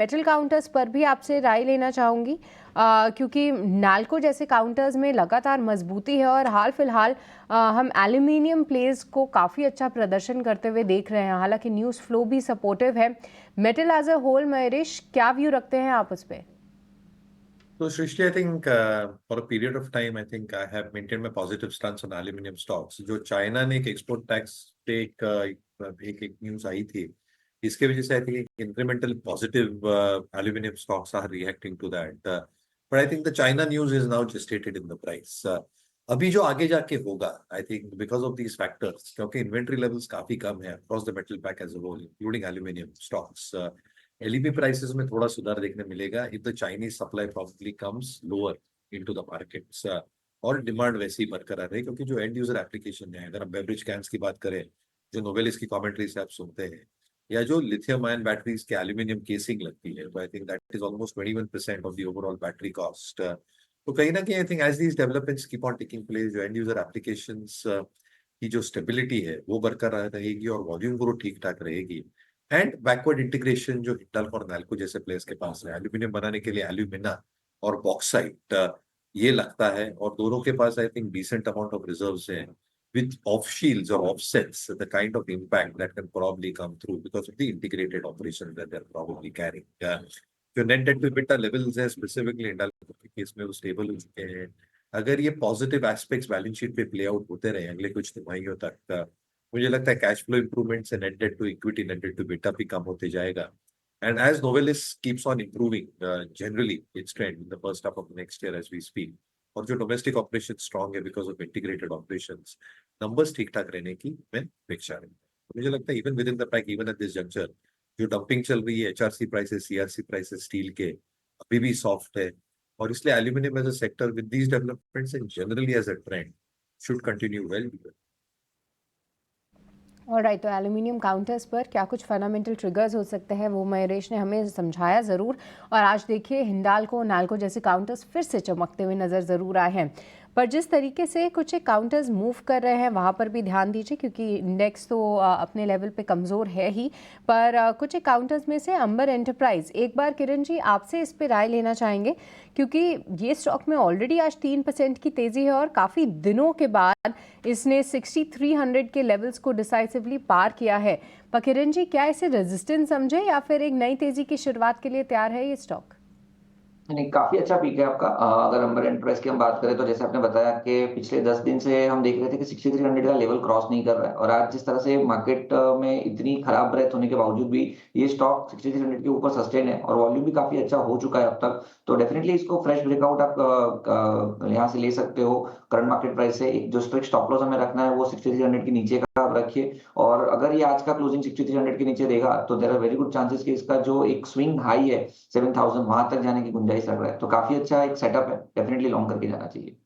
Metal counters पर भी आपसे राय लेना चाहूँगी, क्योंकि नाल्को जैसे काउंटर्स में लगातार मजबूती है और हाल फिलहाल हम एल्यूमिनियम प्लेस को काफ़ी अच्छा प्रदर्शन करते हुए देख रहे हैं। हालांकि न्यूज़ फ्लो भी सपोर्टिव है। Metal as a whole, Mahesh, क्या व्यू रखते हैं आप उस पर? So, Srishti, I think for a period of time, I think I have maintained my positive stance on aluminum stocks. जो चाइना ने एक एक्सपोर्ट टैक्स पे एक न्यूज आई थी, इसके वजह से I think incremental positive aluminium stocks are reacting to that, but I think the China news is now adjusted in the price. अभी जो आगे जाके होगा, I think because of these factors, क्योंकि इन्वेंट्री लेवल्स काफी कम है across the metal pack as a whole including aluminium stocks. LEP prices में थोड़ा सुधार देखने मिलेगा if the Chinese supply probably comes lower into the markets. और डिमांड वैसे ही बरकरार है, क्योंकि जो एंड यूजर एप्लीकेशन है, अगर हम बेवरेज कैंस की बात करें, जो नोवेलिस की कमेंट्री से आप सुनते हैं, या जो लिथियम आयन बैटरीज के एल्यूमिनियम केसिंग लगती है, I think that is almost 21% of the overall battery cost. तो कहीं ना कहीं I think as these developments keep on taking place, जो एंड यूजर एप्लीकेशंस की जो स्टेबिलिटी है वो बरकरार रहेगी और वॉल्यूम ग्रोथ ठीक ठाक रहेगी. एंड बैकवर्ड इंटीग्रेशन जो हिंडाल्को और नाल्को जैसे प्लेयर्स के पास है, एल्यूमिनियम बनाने के लिए एल्यूमिना और बॉक्साइट, ये लगता है, और दोनों के पास I think decent amount of reserves हैं with offshields or offsets, the kind of impact that can probably come through because of the integrated operations that they're probably carrying. जो net debt to EBITDA levels है specifically Hindalco के case में वो stable हो चुके हैं. अगर ये पॉजिटिव एस्पेक्ट्स बैलेंस शीट पे प्ले आउट होते रहे अगले कुछ तिमाहियों तक, मुझे लगता है कैश फ्लो इंप्रूवमेंट से net debt to equity, net debt to beta भी कम होते जाएगा. And as Novelis keeps on improving generally it's trend in the first half of next year as we speak, और जो डोमेस्टिक ऑपरेशन स्ट्रांग है because of integrated operations, numbers ठीक ठाक रहने की मैं अपेक्षा रही. तो मुझे लगता है even within the pack, even at this juncture, जो डंपिंग चल रही है HRC prices, CRC prices steel के अभी भी सॉफ्ट है, और इसलिए aluminium as a sector with these developments and generally as a trend should continue well. Alright, तो एल्यूमिनियम काउंटर्स पर क्या कुछ फंडामेंटल ट्रिगर्स हो सकते हैं वो महेश ने हमें समझाया ज़रूर। और आज देखिए हिंडाल्को, नाल्को जैसे काउंटर्स फिर से चमकते हुए नज़र ज़रूर आए हैं। पर जिस तरीके से कुछ एक काउंटर्स मूव कर रहे हैं वहाँ पर भी ध्यान दीजिए, क्योंकि इंडेक्स तो अपने लेवल पे कमज़ोर है ही। पर कुछ एक काउंटर्स में से अंबर एंटरप्राइज, एक बार किरण जी आपसे इस पर राय लेना चाहेंगे, क्योंकि ये स्टॉक में ऑलरेडी आज 3% की तेज़ी है और काफ़ी दिनों के बाद इसने 6300 के लेवल्स को डिसाइसिवली पार किया है। पर किरण जी, क्या इसे रेजिस्टेंस समझे या फिर एक नई तेज़ी की शुरुआत के लिए तैयार है ये स्टॉक? नहीं, काफी अच्छा पीक है आपका। अगर अंबर एंटरप्राइज की हम बात करें तो जैसे आपने बताया कि पिछले 10 दिन से हम देख रहे थे कि 6300 का लेवल क्रॉस नहीं कर रहा है, और आज जिस तरह से मार्केट में इतनी खराब ब्रेथ होने के बावजूद भी ये स्टॉक 6300 के ऊपर सस्टेन है और वॉल्यूम भी काफी अच्छा हो चुका है अब तक। तो डेफिनेटली इसको फ्रेश ब्रेकआउट आप यहाँ से ले सकते हो करंट मार्केट प्राइस से। एक जो स्ट्रिक्ट स्टॉप लॉस हमें रखना है वो 6300 के नीचे का आप रखिए, और अगर ये आज का क्लोजिंग 6300 के नीचे देगा तो there are very good chances कि इसका जो एक स्विंग हाई है 7000, वहां तक जाने की गुंजाइश रख रहा है। तो काफी अच्छा एक सेटअप है, डेफिनेटली लॉन्ग करके जाना चाहिए।